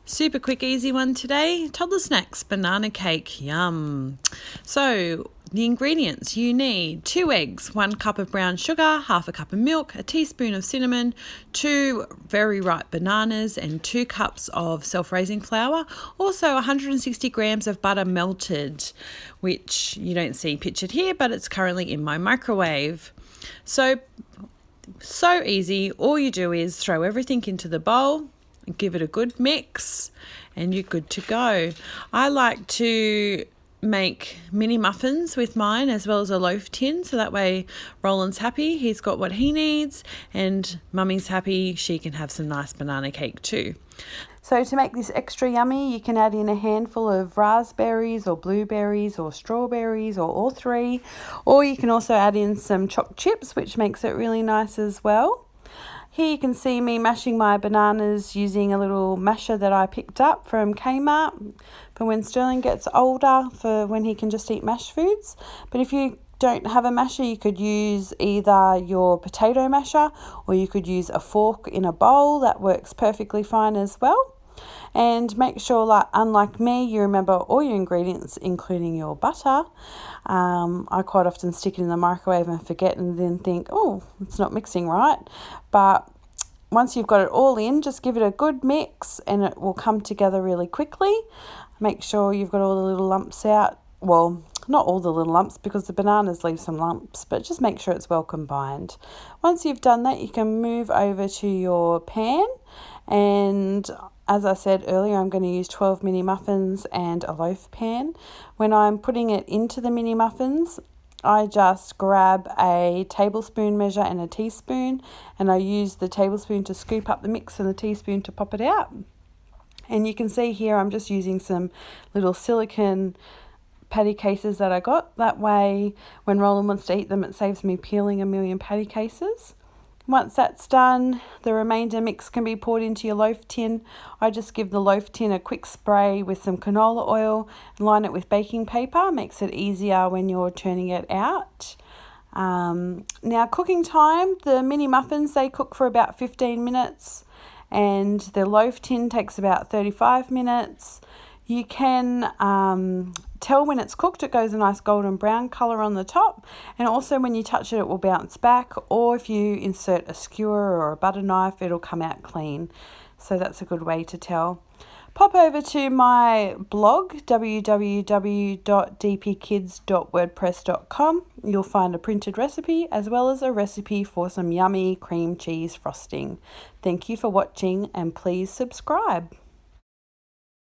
Super quick, easy one today. Toddler snacks, banana cake, yum. So the ingredients: you need 2 eggs, 1 cup of brown sugar, half a cup of milk, a teaspoon of cinnamon, 2 very ripe bananas and 2 cups of self-raising flour. Also 160 grams of butter melted, which you don't see pictured here, but it's currently in my microwave. So easy. All you do is throw everything into the bowl, give it a good mix, and you're good to go. I like to make mini muffins with mine as well as a loaf tin, so that way Roland's happy, he's got what he needs, and Mummy's happy, she can have some nice banana cake too. So to make this extra yummy, you can add in a handful of raspberries or blueberries or strawberries or all three, or you can also add in some chopped chips, which makes it really nice as well. Here you can see me mashing my bananas using a little masher that I picked up from Kmart for when Sterling gets older, for when he can just eat mashed foods. But if you don't have a masher, you could use either your potato masher or you could use a fork in a bowl. That works perfectly fine as well. And make sure, like unlike me, you remember all your ingredients, including your butter. I quite often stick it in the microwave and forget, and then think, oh, it's not mixing right. But once you've got it all in, just give it a good mix and it will come together really quickly. Make sure you've got all the little lumps out. Well, not all the little lumps, because the bananas leave some lumps, but just make sure it's well combined. Once you've done that, you can move over to your pan, and as I said earlier, I'm going to use 12 mini muffins and a loaf pan. When I'm putting it into the mini muffins, I just grab a tablespoon measure and a teaspoon, and I use the tablespoon to scoop up the mix and the teaspoon to pop it out. And you can see here I'm just using some little silicone patty cases that I got. That way when Roland wants to eat them, it saves me peeling a million patty cases. Once that's done, the remainder mix can be poured into your loaf tin. I just give the loaf tin a quick spray with some canola oil and line it with baking paper. Makes it easier when you're turning it out. Now cooking time, the mini muffins, they cook for about 15 minutes and the loaf tin takes about 35 minutes. You can tell when it's cooked. It goes a nice golden brown colour on the top, and also when you touch it, it will bounce back, or if you insert a skewer or a butter knife, it'll come out clean. So that's a good way to tell. Pop over to my blog, www.dpkids.wordpress.com. You'll find a printed recipe as well as a recipe for some yummy cream cheese frosting. Thank you for watching, and please subscribe.